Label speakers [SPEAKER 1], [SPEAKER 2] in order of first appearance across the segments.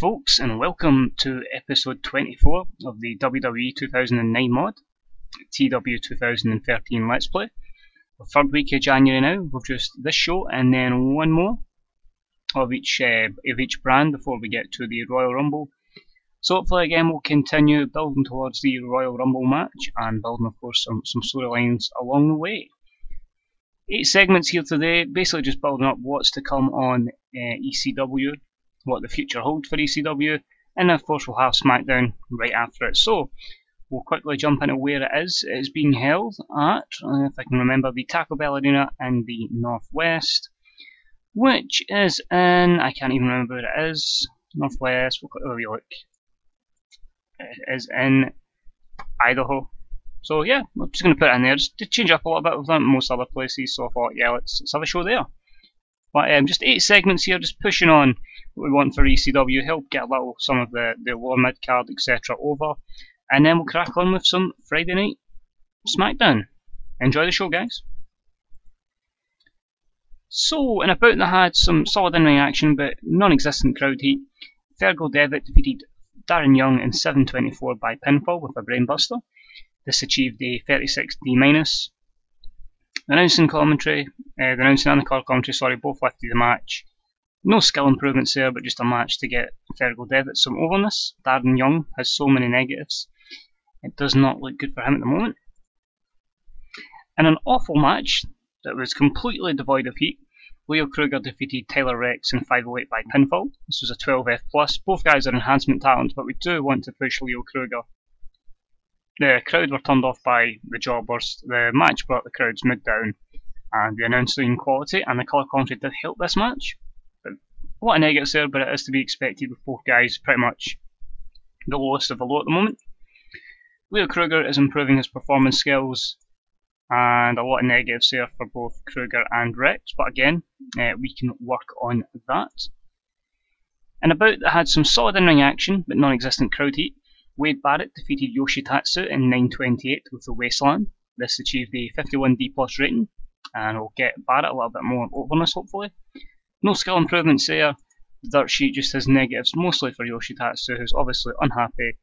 [SPEAKER 1] folks, and welcome to episode 24 of the WWE 2009 mod, TEW2013 Let's Play. The third week of January now. We've just this show and then one more of each brand before we get to the Royal Rumble. So hopefully again we'll continue building towards the Royal Rumble match and building of course some storylines along the way. 8 segments here today, basically just building up what's to come on ECW, what the future holds for ECW, and of course we'll have Smackdown right after it. So we'll quickly jump into where it is. It is being held at, if I can remember, the Taco Bell Arena in the Northwest, which is in, I can't even remember where it is, Northwest, we'll quickly look. It is in Idaho. So yeah, we're just going to put it in there, just to change up a little bit with most other places, so I thought, yeah, let's have a show there. But just 8 segments here, just pushing on what we want for ECW, help get a little, some of the lower mid card, etc. over, and then we'll crack on with some Friday night Smackdown. Enjoy the show, guys. So, in about they had some solid in-ring action, but non-existent crowd heat. Fergal Devitt defeated Darren Young in 7:24 by pinfall with a brainbuster. This achieved a 36 D-. The announcing and the card commentary, both lifted the match. No skill improvements there, but just a match to get Fergal Devitt some overness. Darren Young has so many negatives. It does not look good for him at the moment. In an awful match that was completely devoid of heat, Leo Kruger defeated Tyler Rex in 5:08 by pinfall. This was a 12F+. Both guys are enhancement talents, but we do want to push Leo Kruger. The crowd were turned off by the jobbers. The match brought the crowd's mood down, and the announcing quality and the colour commentary did help this match. But a lot of negatives there, but it is to be expected with both guys pretty much the lowest of the low at the moment. Leo Kruger is improving his performance skills, and a lot of negatives there for both Kruger and Rex, but again, we can work on that. And about that had some solid in-ring action, but non-existent crowd heat. Wade Barrett defeated Yoshitatsu in 9:28 with the Wasteland. This achieved a 51 D+ rating, and will get Barrett a little bit more overness hopefully. No skill improvements there. The dirt sheet just has negatives, mostly for Yoshitatsu, who's obviously unhappy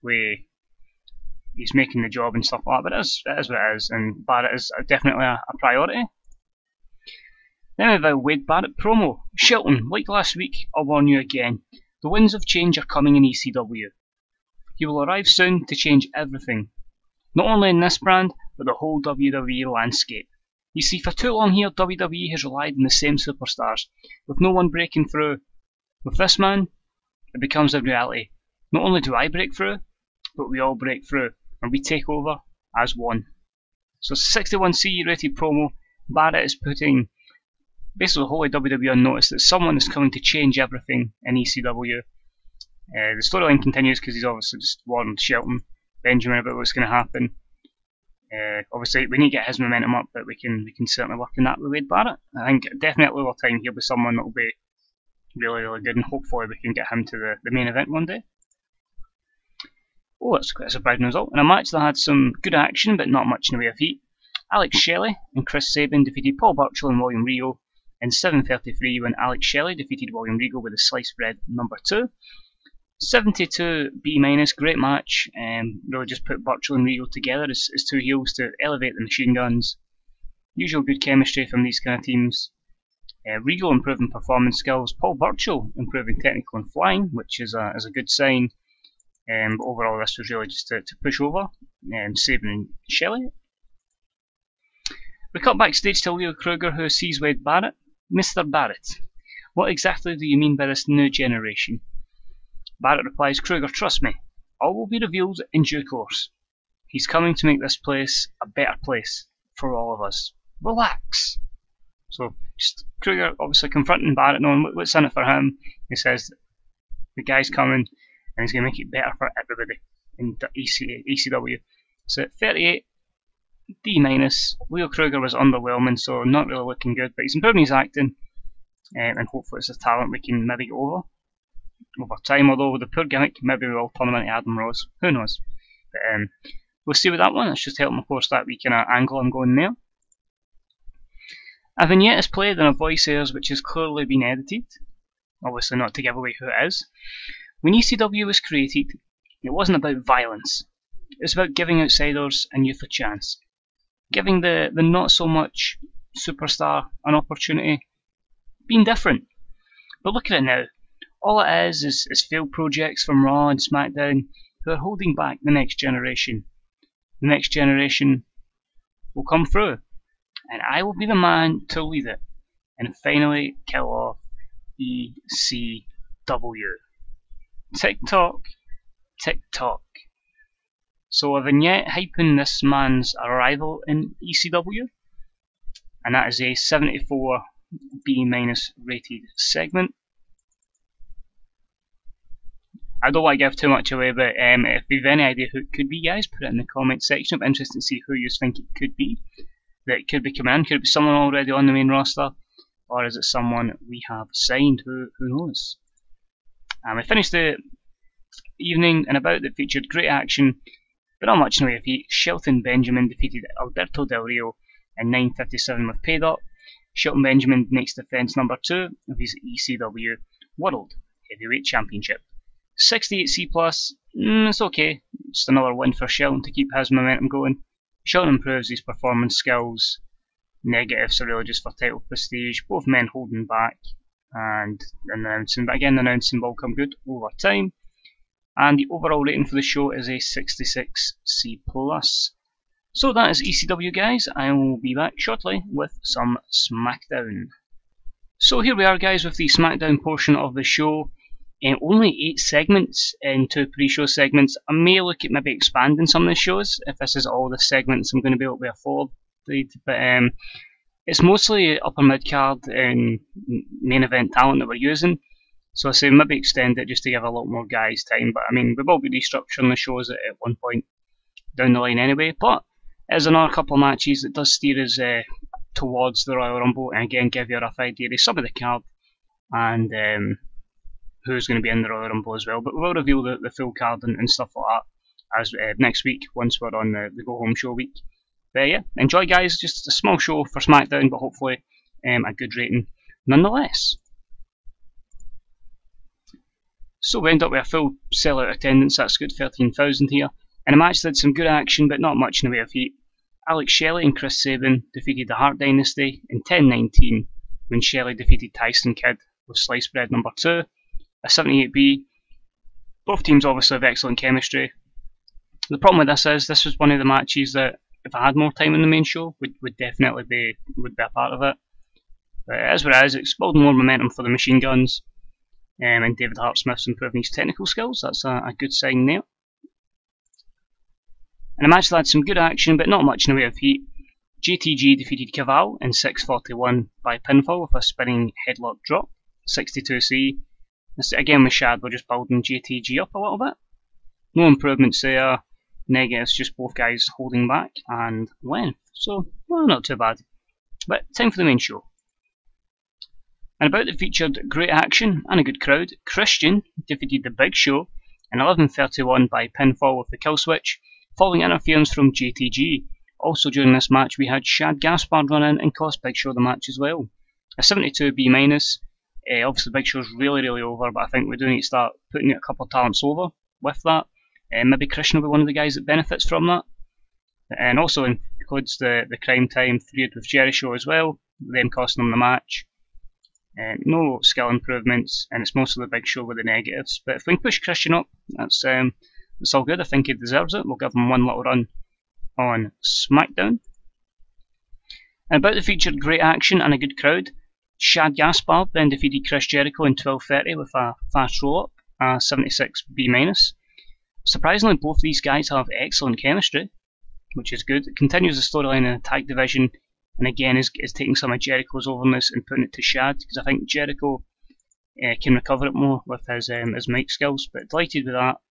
[SPEAKER 1] with he's making the job and stuff like that, but it is what it is, and Barrett is definitely a priority. Then we have a Wade Barrett promo. Shelton, like last week, I'll warn you again, the winds of change are coming in ECW. He will arrive soon to change everything, not only in this brand, but the whole WWE landscape. You see, for too long here, WWE has relied on the same superstars, with no one breaking through. With this man, it becomes a reality. Not only do I break through, but we all break through, and we take over as one. So 61C rated promo. Barrett is putting basically the whole WWE on notice that someone is coming to change everything in ECW. The storyline continues because he's obviously just warned Shelton, Benjamin about what's going to happen. Obviously we need to get his momentum up, but we can certainly work on that with Wade Barrett. I think definitely over time he'll be someone that will be really, really good, and hopefully we can get him to the main event one day. Oh, that's quite a surprising result. In a match that had some good action, but not much in the way of heat, Alex Shelley and Chris Sabin defeated Paul Burchill and William Regal in 7:33 when Alex Shelley defeated William Regal with a sliced bread number 2. 72 B-, great match, really just put Burchill and Regal together as two heels to elevate the machine guns. Usual good chemistry from these kind of teams. Regal improving performance skills, Paul Burchill improving technical and flying, which is a good sign. But overall this was really just to push over Sabin and Shelley. We cut backstage to Leo Kruger, who sees Wade Barrett. Mr. Barrett, what exactly do you mean by this new generation? Barrett replies, Kruger, trust me, all will be revealed in due course. He's coming to make this place a better place for all of us. Relax. So, just Kruger obviously confronting Barrett, knowing what's in it for him. He says the guy's coming and he's going to make it better for everybody in ECW. So at 38 D-, Leo Kruger was underwhelming, so not really looking good, but he's improving his acting, and hopefully it's a talent we can maybe get over time, although with the poor gimmick, maybe we'll turn him into Adam Rose, who knows. But we'll see with that one. It's just helping of course that we kind of angle I'm going there. A vignette is played and a voice airs which has clearly been edited. obviously not to give away who it is. When ECW was created, it wasn't about violence. It was about giving outsiders and youth a chance. Giving the not so much superstar an opportunity. Being different. But look at it now. All it is failed projects from Raw and Smackdown who are holding back the next generation. The next generation will come through, and I will be the man to lead it and finally kill off ECW. Tick tock, tick tock. So a vignette hyping this man's arrival in ECW, and that is a 74 B- rated segment. I don't want to give too much away, but if you've any idea who it could be, guys, put it in the comment section. I'm interested to see who you think it could be. That it could be coming in. Could it be someone already on the main roster, or is it someone we have signed? Who knows? We finished the evening and about that featured great action, but not much in the way of heat. Shelton Benjamin defeated Alberto Del Rio in 9:57 with paid up. Shelton Benjamin makes defence number 2 of his ECW World Heavyweight Championship. 68C+, it's okay. Just another win for Shelton to keep his momentum going. Shelton improves his performance skills. Negatives are really just for title prestige. Both men holding back and announcing, but again the announcing will come good over time. And the overall rating for the show is a 66C+. So that is ECW, guys. I will be back shortly with some Smackdown. So here we are, guys, with the Smackdown portion of the show. Only 8 segments in 2 pre-show segments. I may look at maybe expanding some of the shows if this is all the segments I'm going to be able to afford. But it's mostly upper mid card and main event talent that we're using. So I say maybe extend it just to give a lot more guys time. But I mean, we will be restructuring the shows at one point down the line anyway. But there's another couple of matches that does steer us towards the Royal Rumble, and again give you a rough idea of some of the card and who's going to be in the Royal Rumble as well. But we will reveal the full card and stuff like that as next week once we're on the Go Home Show week. But yeah, enjoy, guys. Just a small show for Smackdown, but hopefully a good rating nonetheless. So we end up with a full sellout attendance. That's good, 13,000 here. And a match that had some good action, but not much in the way of heat. Alex Shelley and Chris Sabin defeated the Hart Dynasty in 10:19 when Shelley defeated Tyson Kidd with Sliced Bread number 2. A 78B. Both teams obviously have excellent chemistry. The problem with this was one of the matches that if I had more time in the main show would definitely be a part of it. But as what it is, it's building more momentum for the Machine Guns, and David Hart Smith's improving his technical skills. That's a good sign there. And a match that had some good action but not much in the way of heat. JTG defeated Caval in 6:41 by pinfall with a spinning headlock drop. 62C. Again with Shad, we're just building JTG up a little bit. No improvements there. Negatives, just both guys holding back and length. So, well, not too bad. But time for the main show. And about that featured great action and a good crowd. Christian defeated the Big Show in 11:31 by pinfall with the kill switch, following interference from JTG. Also during this match we had Shad Gaspard run in and cost Big Show the match as well. A 72B-. Obviously Big Show's really over, but I think we do need to start putting a couple of talents over with that. Maybe Christian will be one of the guys that benefits from that. And also includes the Crime Time feud with Jericho as well, them costing him the match. No skill improvements, and it's mostly the Big Show with the negatives. But if we can push Christian up, that's all good. I think he deserves it. We'll give him one little run on Smackdown. And about the featured great action and a good crowd. Shad Gaspard then defeated Chris Jericho in 12:30 with a fast roll-up, a 76B-. Surprisingly, both these guys have excellent chemistry, which is good. It continues the storyline in the tag division, and again is taking some of Jericho's overness and putting it to Shad, because I think Jericho can recover it more with his mic skills. But delighted with that.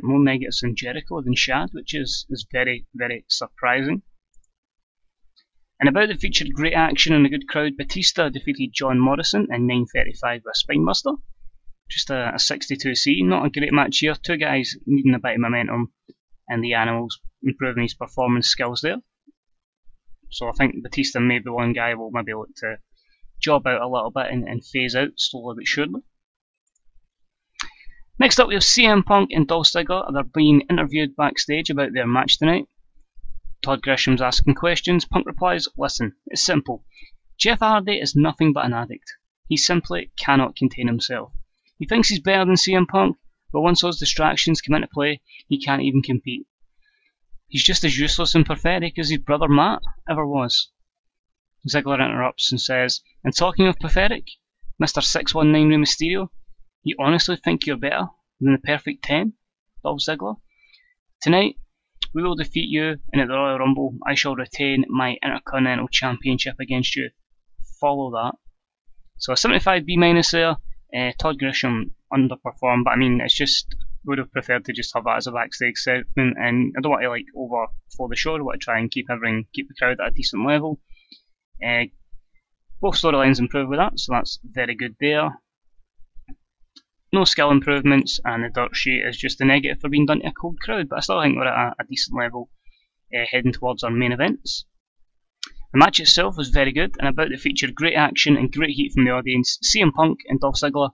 [SPEAKER 1] More negatives in Jericho than Shad, which is very surprising. And about the featured great action and a good crowd, Batista defeated John Morrison in 9:35 with a spinebuster. Just a 62C, not a great match here. Two guys needing a bit of momentum, and the Animals improving his performance skills there. So I think Batista may be one guy we'll maybe look to job out a little bit and phase out slowly but surely. Next up we have CM Punk and Dolph Ziggler. They're being interviewed backstage about their match tonight. Todd Grisham's asking questions. Punk replies, "Listen, it's simple. Jeff Hardy is nothing but an addict. He simply cannot contain himself. He thinks he's better than CM Punk, but once those distractions come into play, he can't even compete. He's just as useless and pathetic as his brother Matt ever was." Ziggler interrupts and says, "And talking of pathetic, Mr. 619 Rey Mysterio, you honestly think you're better than the Perfect 10, Dolph Ziggler? Tonight, we will defeat you, and at the Royal Rumble, I shall retain my Intercontinental Championship against you. Follow that." So a 75B minus there. Todd Grisham underperformed, but I mean, it's just, would have preferred to just have that as a backstage segment, and I don't want to like overflow the show. I want to try and keep the crowd at a decent level. Both storylines improve with that, so that's very good there. No skill improvements, and the dirt sheet is just a negative for being done to a cold crowd, but I still think we're at a decent level heading towards our main events. The match itself was very good and about to feature great action and great heat from the audience. CM Punk and Dolph Ziggler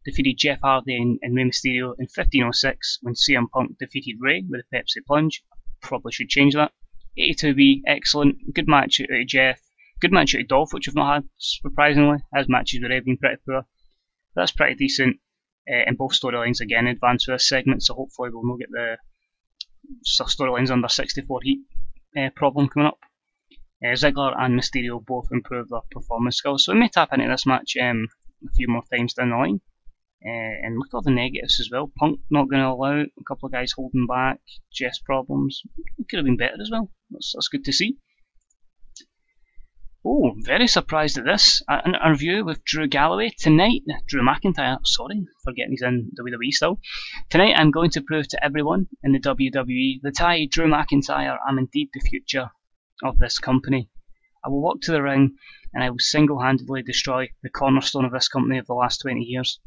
[SPEAKER 1] defeated Jeff Hardy and Rey Mysterio in 15:06 when CM Punk defeated Rey with a Pepsi Plunge. Probably should change that. 82B, excellent. Good match out of Jeff. Good match out of Dolph, which we've not had, surprisingly. His matches with Rey have been pretty poor. That's pretty decent. And both storylines again advance with this segment, so hopefully we'll not get the storylines under 64 heat problem coming up. Ziggler and Mysterio both improved their performance skills, so we may tap into this match a few more times down the line. And look at all the negatives as well. Punk not going to allow a couple of guys holding back, Jeff's problems. It could have been better as well. That's good to see. Oh, very surprised at this. An interview with Drew Galloway tonight. Drew McIntyre, sorry, forgetting he's in WWE still. "Tonight I'm going to prove to everyone in the WWE that I, Drew McIntyre, am indeed the future of this company. I will walk to the ring and I will single-handedly destroy the cornerstone of this company of the last 20 years.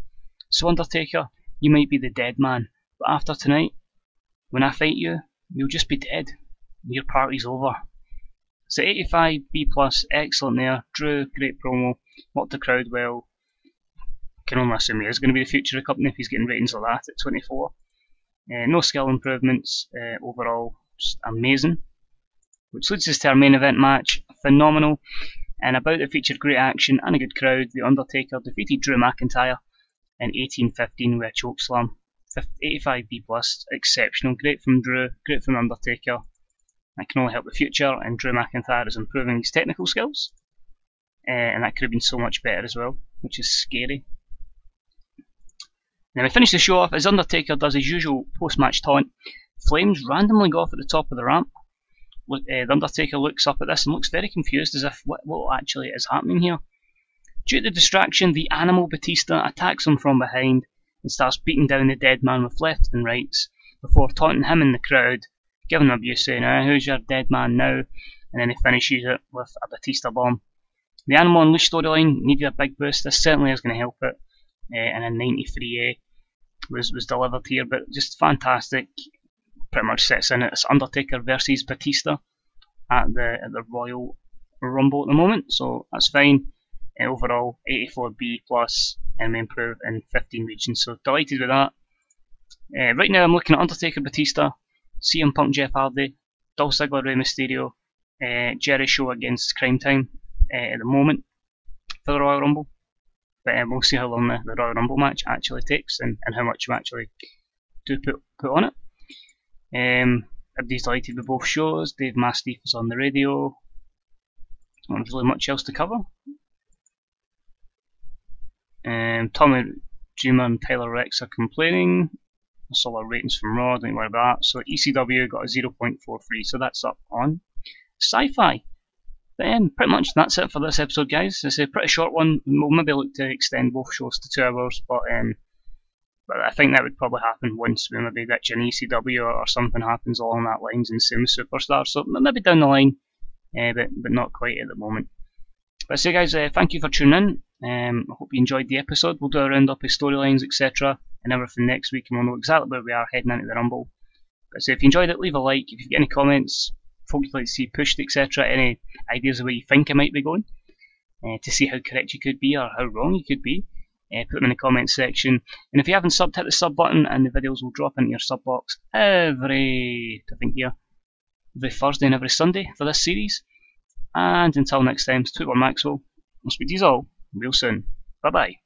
[SPEAKER 1] So Undertaker, you might be the dead man, but after tonight, when I fight you, you'll just be dead. Your party's over." So 85B+, excellent there. Drew, great promo, worked the crowd well. Can only assume he is going to be the future of the company if he's getting ratings like that at 24. No skill improvements, overall, just amazing. Which leads us to our main event match, phenomenal, and about to feature great action and a good crowd. The Undertaker defeated Drew McIntyre in 18:15 with a chokeslam. 85B+, exceptional, great from Drew, great from Undertaker. That can only help the future, and Drew McIntyre is improving his technical skills, and that could have been so much better as well, which is scary. Now we finish the show off as Undertaker does his usual post-match taunt. Flames randomly go off at the top of the ramp. The Undertaker looks up at this and looks very confused as if what actually is happening here. Due to distraction, the animal Batista attacks him from behind and starts beating down the dead man with lefts and rights before taunting him in the crowd, giving him abuse, saying, "Who's your dead man now?" And then he finishes it with a Batista bomb. The Animal Unleashed storyline needed a big boost. This certainly is going to help it, and a 93A was delivered here, but just fantastic. Pretty much sets in it's Undertaker versus Batista at the Royal Rumble at the moment, so that's fine. Overall, 84B+, and we improve in 15 regions, so delighted with that. Right now I'm looking at Undertaker Batista, CM Punk Jeff Hardy, Dolph Ziggler Rey Mysterio, Jerry Show against Crime Time at the moment for the Royal Rumble. But we'll see how long the Royal Rumble match actually takes and how much we actually do put on it. Everybody's delighted with both shows. Dave Mastiff is on the radio. Not really much else to cover. Tommy Dreamer and Tyler Rex are complaining. I saw our ratings from Raw, don't worry about that. So ECW got a 0.43, so that's up on Sci-Fi. But pretty much that's it for this episode, guys. It's a pretty short one. We'll maybe look to extend both shows to 2 hours, but I think that would probably happen once we maybe ditch an ECW or something happens along that lines and same with Superstar. So maybe down the line, but not quite at the moment. But so guys, thank you for tuning in. I hope you enjoyed the episode. We'll do a roundup of storylines, etc. and everything next week, and we'll know exactly where we are heading into the Rumble. But so if you enjoyed it, leave a like. If you've got any comments, folk you'd like to see pushed, etc., any ideas of where you think I might be going, to see how correct you could be or how wrong you could be. Put them in the comments section. And if you haven't subbed, hit the sub button and the videos will drop into your sub box every Thursday and every Sunday for this series. And until next time, it's Maxwell. I'll speak to you all real soon. Bye bye.